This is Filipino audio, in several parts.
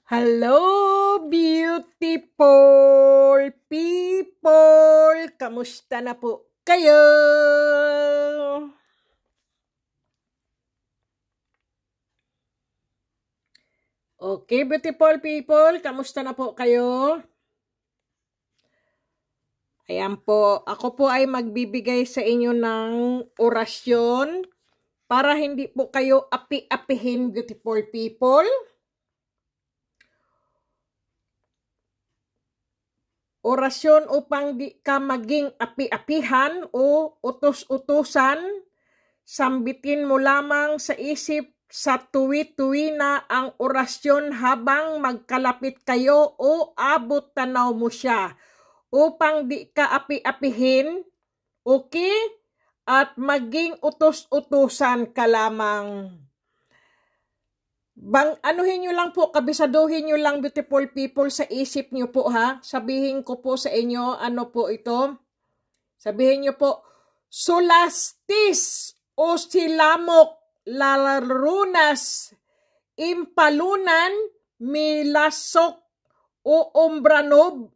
Hello, beautiful people! Kamusta na po kayo? Okay, beautiful people, kamusta na po kayo? Ayan po, ako po ay magbibigay sa inyo ng orasyon para hindi po kayo api-apihin, beautiful people. Orasyon upang di ka maging api-apihan o utos-utusan, sambitin mo lamang sa isip sa tuwi-tuwi na ang orasyon habang magkalapit kayo o abot tanaw mo siya upang di ka api-apihin, okay? At maging utos-utusan ka lamang. Anuhin nyo lang po, kabisaduhin nyo lang, beautiful people, sa isip nyo po, ha? Sabihin ko po sa inyo, ano po ito? Sabihin nyo po, sulastis o silamok, larunas, impalunan, milasok o ombranob,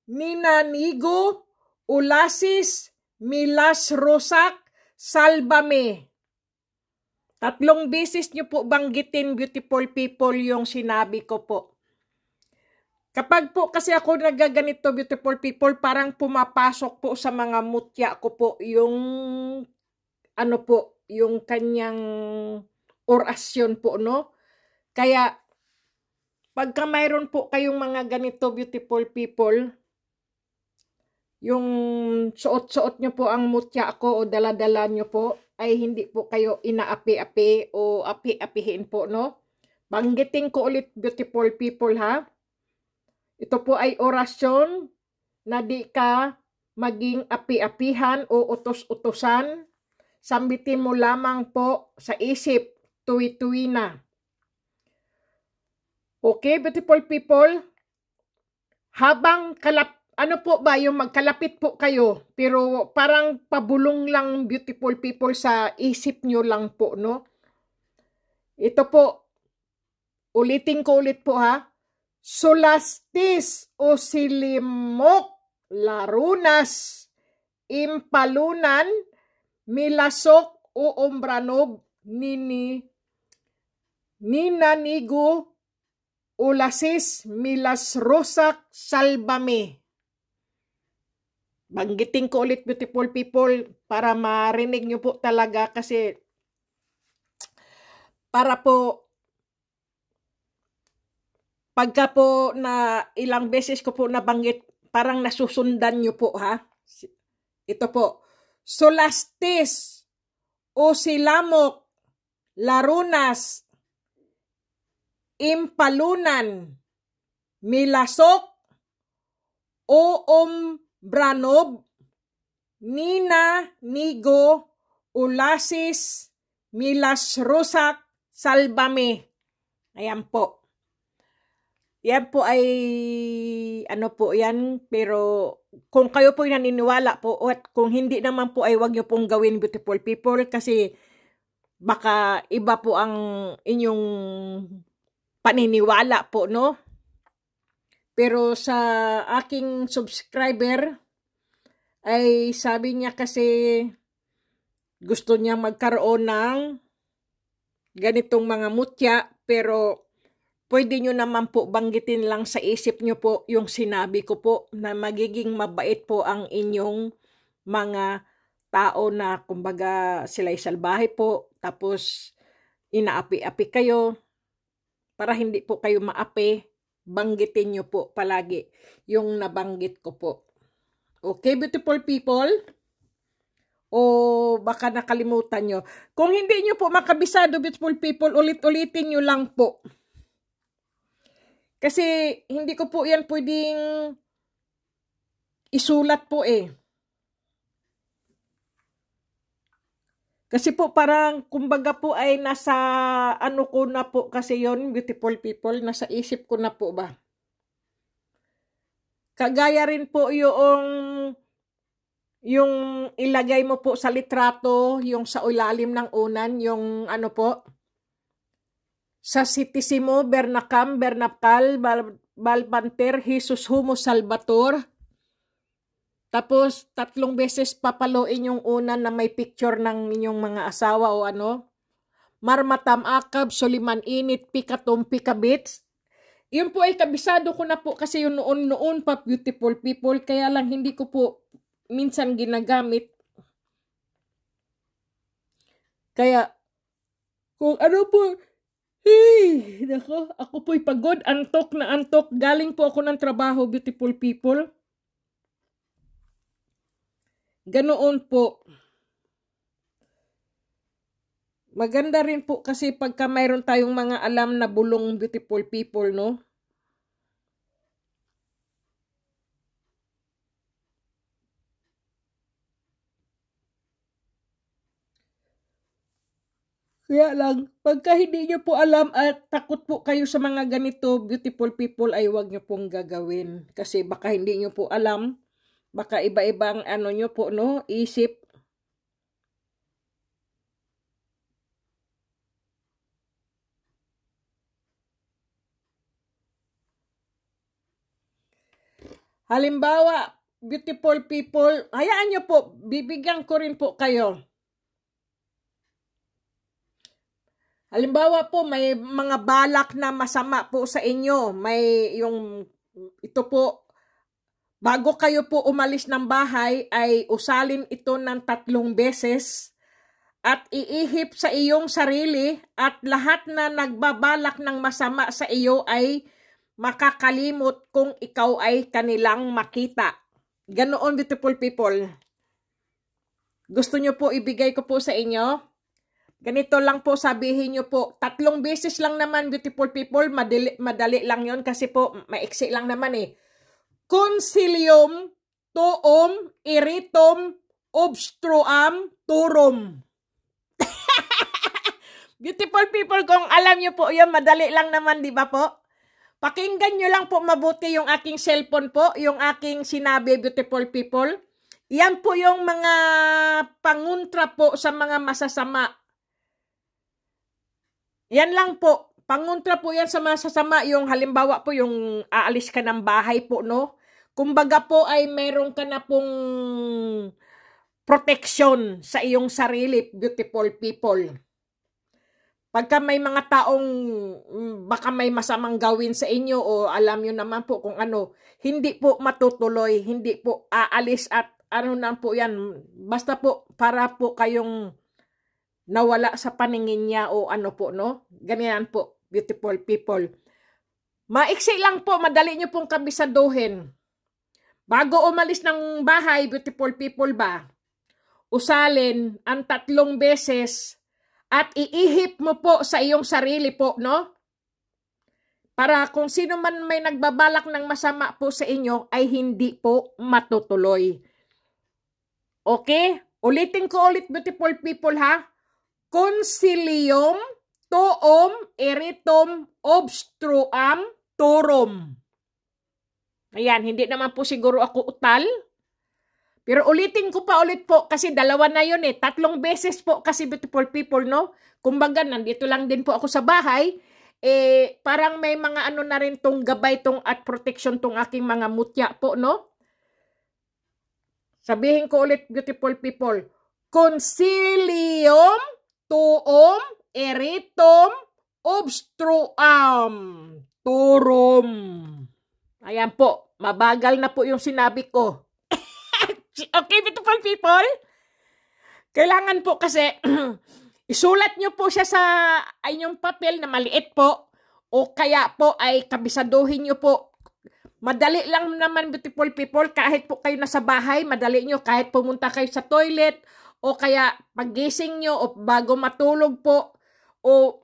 ninanigo, ulasis, milasrosak, salbame. 3 beses nyo po banggitin, beautiful people, yung sinabi ko po. Kapag po kasi ako nagaganito, beautiful people, parang pumapasok po sa mga mutya ko po yung ano po, yung kanyang orasyon po, no? Kaya pagka mayroon po kayong mga ganito, beautiful people, yung suot-suot nyo po ang mutya ko o dala-dala nyo po, ay hindi po kayo inaapi-api o api-apihin po, no? Banggitin ko ulit, beautiful people, ha? Ito po ay orasyon na di ka maging api-apihan o utos-utosan. Sambitin mo lamang po sa isip, tuwi-tuwi na. Okay, beautiful people? Habang ano po ba, yung magkalapit po kayo, pero parang pabulong lang, beautiful people, sa isip nyo lang po, no? Ito po, ulitin ko ulit po, ha? Sulastis o silimok, larunas, impalunan, milasok o ombranob, ninanigo, ulasis, milasrosak, salbame. Banggitin ko ulit, beautiful people, para marinig nyo po talaga, kasi para po pagka po na ilang beses ko po nabanggit, parang nasusundan nyo po, ha? Ito po, sulastis o silamok, larunas, impalunan, milasok o ombranob, ninanigo, ulasis, milasrosak, salbame. Ayan po. Yan po ay, ano po yan, pero kung kayo po ay naniniwala po, at kung hindi naman po ay wag nyo pong gawin, beautiful people, kasi baka iba po ang inyong paniniwala po, no? Pero sa aking subscriber, ay sabi niya kasi gusto niya magkaroon ng ganitong mga mutya, pero pwede nyo naman po banggitin lang sa isip nyo po yung sinabi ko po, na magiging mabait po ang inyong mga tao na kumbaga sila'y salbahe po, tapos inaapi-api kayo. Para hindi po kayo maapi, banggitin nyo po palagi yung nabanggit ko po. Okay, beautiful people? O baka nakalimutan nyo. Kung hindi nyo po makabisado, beautiful people, ulit-ulitin nyo lang po. Kasi hindi ko po yan pwedeng isulat po eh. Kasi po parang kumbaga po ay nasa ano ko na po kasi yon, beautiful people, nasa isip ko na po ba. Kagaya rin po yung ilagay mo po sa litrato, yung sa ilalim ng unan, yung ano po, sa Sitisimo, Bernacam, Bernacal, Balbanter, Jesus Humo Salvator. Tapos, 3 beses papaluin yung una na may picture ng inyong mga asawa o ano. Marmatam Akab, Suliman Init, Pikatum, Pikabits. Yun po ay kabisado ko na po kasi yung noon pa, beautiful people. Kaya lang hindi ko po minsan ginagamit. Kaya, kung ano po, hey, nako, ako po'y pagod, antok na antok. Galing po ako ng trabaho, beautiful people. Ganoon po. Maganda rin po kasi pagka mayroon tayong mga alam na bulong, beautiful people, no? Kaya lang, pagka hindi nyo po alam at takot po kayo sa mga ganito, beautiful people, ay huwag nyo pong gagawin. Kasi baka hindi nyo po alam, baka iba-ibang ano nyo po, no? Isip. Halimbawa, beautiful people, hayaan nyo po, bibigyan ko rin po kayo. Halimbawa po, may mga balak na masama po sa inyo. May yung, ito po, bago kayo po umalis ng bahay, ay usalin ito ng 3 beses at iihip sa iyong sarili at lahat na nagbabalak ng masama sa iyo ay makakalimot kung ikaw ay kanilang makita. Ganoon, beautiful people. Gusto nyo po ibigay ko po sa inyo? Ganito lang po, sabihin nyo po, 3 beses lang naman, beautiful people, madali lang yon kasi po, maiksi lang naman eh. Consilium, tuum, iritum, obstruam, turum. Beautiful people, kung alam nyo po yun, madali lang naman, di ba po? Pakinggan nyo lang po mabuti yung aking cellphone po, yung aking sinabi, beautiful people. Yan po yung mga panguntra po sa mga masasama. Yan lang po. Panguntra po yan sa masasama. Yung halimbawa po, yung aalis ka ng bahay po, no? Kumbaga po ay meron ka na pong protection sa iyong sarili, beautiful people. Pagka may mga taong baka may masamang gawin sa inyo o alam nyo naman po kung ano, hindi po matutuloy, hindi po aalis at ano na po yan. Basta po para po kayong nawala sa paningin niya o ano po, no? Ganyan po, beautiful people. Maiksi lang po, madali nyo pong kabisaduhin. Bago umalis ng bahay, beautiful people ba, usalin ang 3 beses at iihip mo po sa iyong sarili po, no? Para kung sino man may nagbabalak ng masama po sa inyo ay hindi po matutuloy. Okay? Ulitin ko ulit, beautiful people, ha? Consilium, tuum, iritum, obstruam, turum. Ayan, hindi naman po siguro ako utal. Pero ulitin ko pa ulit po kasi 2 na yun eh. 3 beses po kasi, beautiful people, no? Kumbaga, nandito lang din po ako sa bahay. Parang may mga ano na rin tong gabay tong at protection tong aking mga mutya po, no? Sabihin ko ulit, beautiful people. Consilium, tuum, iritum, obstruam, turum. Ayan po, mabagal na po yung sinabi ko. Okay, beautiful people? Kailangan po kasi isulat nyo po siya sa inyong papel na maliit po o kaya po ay kabisaduhin nyo po. Madali lang naman, beautiful people, kahit po kayo nasa bahay, madali nyo kahit pumunta kayo sa toilet o kaya paggising nyo o bago matulog po o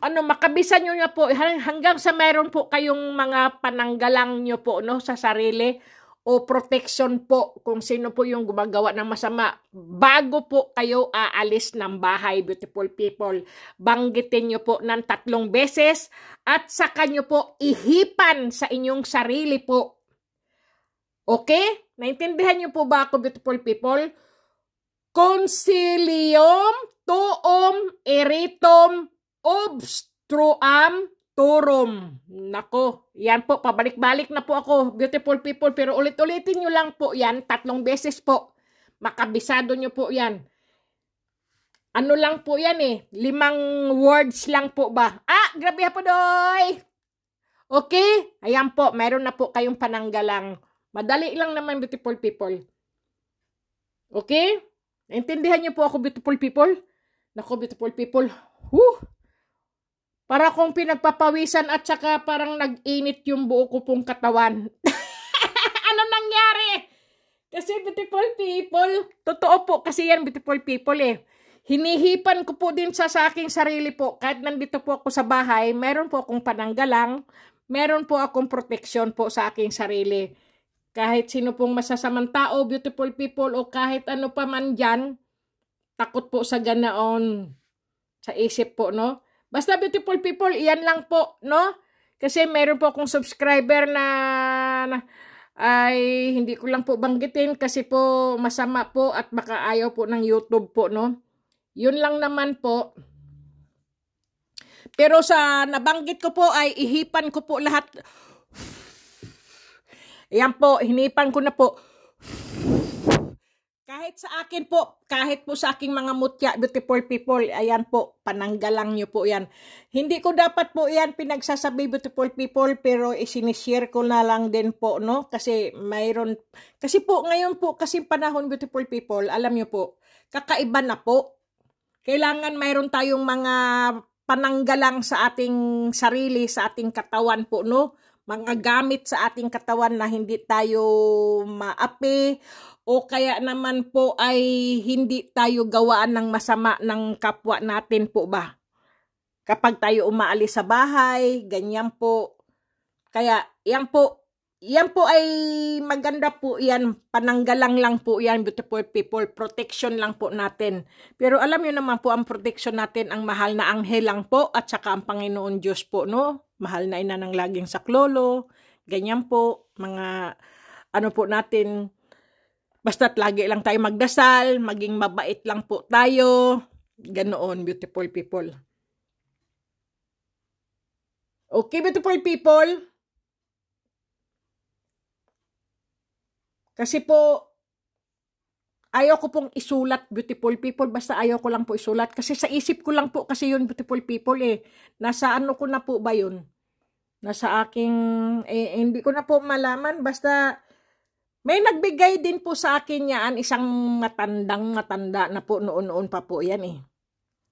ano, makabisan nyo na po hanggang sa mayroon po kayong mga pananggalang nyo po, no, sa sarili o protection po kung sino po yung gumagawa ng masama bago po kayo aalis ng bahay, beautiful people. Banggitin nyo po ng 3 beses at saka nyo po ihipan sa inyong sarili po. Okay? Naintindihan nyo po ba ako, beautiful people? Consilium, tuum, iritum, obstruam, Truam Turum. Nako, yan po, pabalik-balik na po ako, beautiful people, pero ulit-ulitin nyo lang po yan, 3 beses po. Makabisado nyo po yan. Ano lang po yan 5 words lang po ba? Grabe po doy! Okay? Ayan po, meron na po kayong pananggalang. Madali lang naman, beautiful people. Okay? Naintindihan niyo po ako, beautiful people? Nako, beautiful people. Para akong pinagpapawisan at saka parang nag-init yung buo ko pong katawan. Ano nangyari? Kasi beautiful people, totoo po kasi yan, beautiful people Hinihipan ko po din sa aking sarili po. Kahit nandito po ako sa bahay, meron po akong pananggalang, meron po akong proteksyon po sa aking sarili. Kahit sino pong masasamang tao, beautiful people, o kahit ano pa man dyan, takot po sa ganaon sa isip po, no? Basta beautiful people, iyan lang po, no? Kasi meron po akong subscriber na ay hindi ko lang po banggitin kasi po masama po at baka ayaw po ng YouTube po, no? Yun lang naman po. Pero sa nabanggit ko po ay ihipan ko po lahat. Ayan po, hinipan ko na po. Kahit sa akin po, kahit po sa aking mga mutya, beautiful people, ayan po, pananggalang nyo po yan. Hindi ko dapat po yan pinagsasabi, beautiful people, pero isinishare ko na lang din po, no? Kasi mayroon, kasi po, ngayon po, kasi panahon, beautiful people, alam nyo po, kakaiba na po. Kailangan mayroon tayong mga pananggalang sa ating sarili, sa ating katawan po, no? Mga gamit sa ating katawan na hindi tayo maapi o kaya naman po ay hindi tayo gawaan ng masama ng kapwa natin po ba? Kapag tayo umaalis sa bahay, ganyan po. Kaya yan po ay maganda po yan, pananggalang lang po yan, beautiful people, protection lang po natin. Pero alam niyo naman po ang protection natin, ang mahal na anghel lang po at saka ang Panginoon Diyos po, no? Mahal na ina ng laging saklolo, ganyan po, mga ano po natin, basta't lagi lang tayo magdasal, maging mabait lang po tayo, ganoon, beautiful people. Okay, beautiful people? Kasi po, ayaw ko pong isulat, beautiful people, basta ayaw ko lang po isulat. Kasi sa isip ko lang po kasi yun, beautiful people Nasa ano ko na po ba yun? Nasa aking, hindi ko na po malaman, basta may nagbigay din po sa akin yan, isang matanda na po, noon pa po yan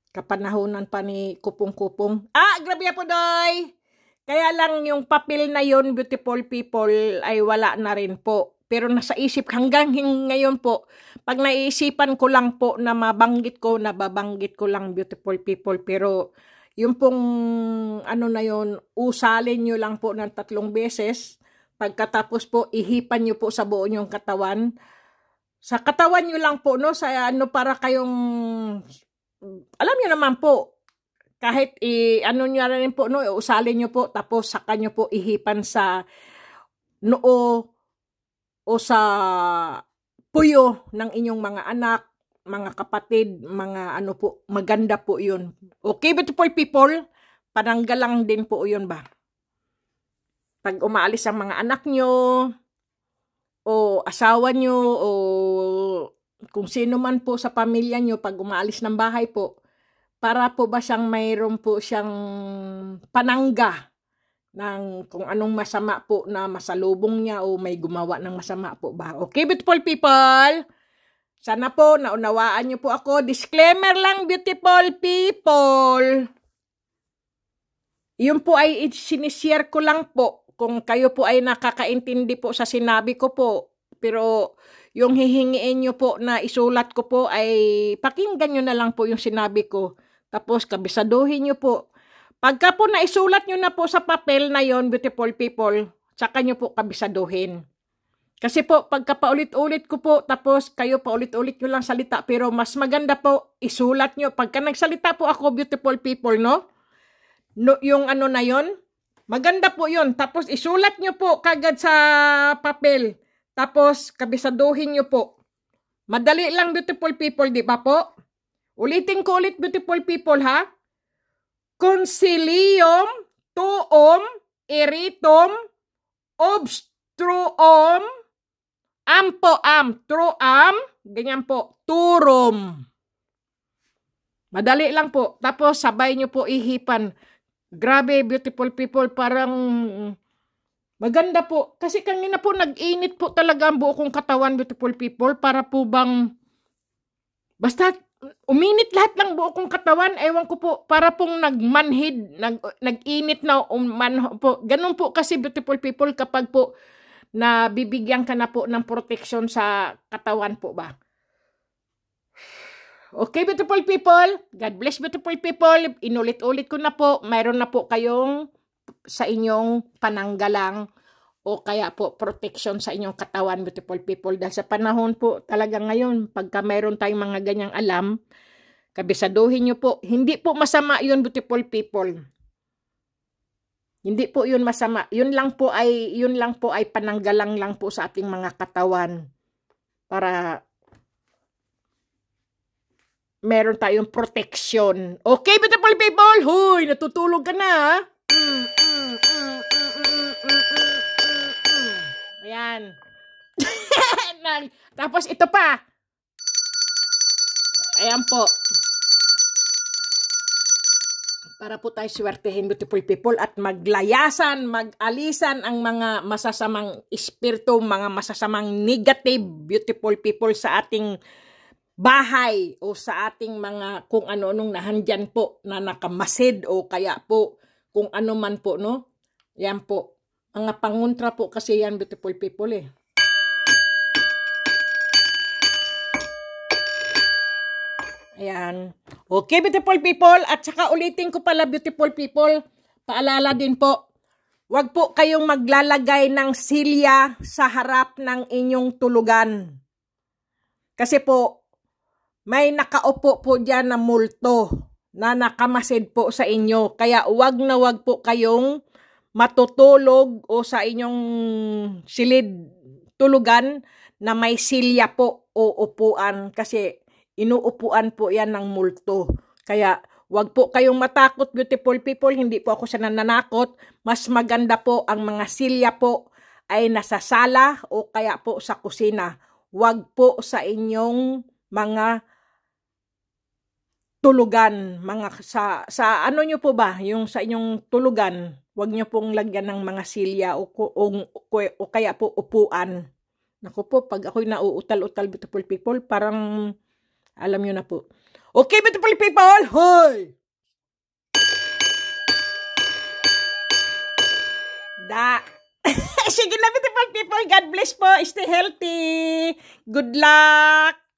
Kapanahonan pa ni Kupong-Kupong. Grabe po doy! Kaya lang yung papel na yun, beautiful people, ay wala na rin po. Pero nasa isip hanggang ngayon po, pag naiisipan ko lang po na mabanggit ko, nababanggit ko lang, beautiful people. Pero yung pong ano na yun, usalin nyo lang po ng 3 beses. Pagkatapos po, ihipan nyo po sa buo nyong katawan. Sa katawan nyo lang po, no? Sa ano, para kayong, alam nyo naman po, kahit ano nyo rin po, no? Usalin nyo po, tapos saka nyo po ihipan sa noo, o sa puyo ng inyong mga anak, mga kapatid, mga ano po, maganda po yun. Okay, beautiful people? Pananggalang din po yun ba? Pag umaalis ang mga anak nyo, o asawa nyo, o kung sino man po sa pamilya nyo, pag umaalis ng bahay po, para po ba siyang mayroon po siyang panangga ng kung anong masama po na masalubong niya o may gumawa ng masama po ba. Okay, beautiful people? Sana po naunawaan niyo po ako. Disclaimer lang, beautiful people. Yun po ay sinishare ko lang po. Kung kayo po ay nakakaintindi po sa sinabi ko po. Pero yung hihingiin niyo po na isulat ko po ay pakinggan niyo na lang po yung sinabi ko. Tapos kabisaduhin niyo po. Pagka po naisulat nyo na po sa papel na yon, beautiful people, tsaka nyo po kabisaduhin. Kasi po, pagka paulit-ulit ko po, tapos kayo paulit-ulit nyo lang salita, pero mas maganda po, isulat nyo. Pagka nagsalita po ako, beautiful people, no? Yung ano na yon, maganda po yon. Tapos isulat nyo po kagad sa papel. Tapos kabisaduhin nyo po. Madali lang, beautiful people, di ba po? Ulitin ko ulit, beautiful people, ha? Consilium tuum iritum obstruum truam, ganyan po, turum. Madali lang po. Tapos sabay nyo po ihipan. Grabe, beautiful people, parang maganda po. Kasi kanina po nag-init po talaga ang buo kong katawan, beautiful people, para po bang basta uminit lahat ng buo kong katawan. Ewan ko po, para pong nagmanhid, nag-init na po. Ganun po kasi, beautiful people, kapag po na bibigyan ka na po ng protection sa katawan po ba. Okay, beautiful people. God bless, beautiful people. Inulit-ulit ko na po. Mayroon na po kayong sa inyong pananggalang o kaya po protection sa inyong katawan, beautiful people. Dahil sa panahon po talaga ngayon, pagka mayroon tayong mga ganyang alam, kabisaduhin nyo po. Hindi po masama yun, beautiful people. Hindi po yun masama. Yun lang po ay pananggalang lang po sa ating mga katawan para meron tayong protection. Okay, beautiful people? Huy, natutulog ka na, ha? Ayan. Tapos ito pa. Ayan po. Para po tayo swertehin, beautiful people, at maglayasan, mag-alisan ang mga masasamang espiritu, mga masasamang negative, beautiful people, sa ating bahay o sa ating mga kung ano-anong nahandyan po na nakamasid o kaya po kung ano man po, no? Yan po. Mga pangontra po kasi yan, beautiful people, eh. Ayan. Okay, beautiful people. At saka ulitin ko pala, beautiful people, paalala din po, wag po kayong maglalagay ng silya sa harap ng inyong tulugan. Kasi po, may nakaupo po dyan na multo na nakamasid po sa inyo. Kaya wag na wag po kayong matutulog o sa inyong silid tulugan na may silya po o upuan. Kasi inuupuan po yan ng multo. Kaya wag po kayong matakot, beautiful people. Hindi po ako sa nananakot. Mas maganda po ang mga silya po ay nasa sala o kaya po sa kusina. Wag po sa inyong mga tulugan. Sa ano nyo po ba? Yung sa inyong tulugan. Wag nyo pong lagyan ng mga silya o kaya po upuan. Naku po, pag ako'y nauutal-utal, beautiful people, parang alam nyo na po. Okay, beautiful people! Hoy! Sige na, beautiful people. God bless po. Stay healthy. Good luck.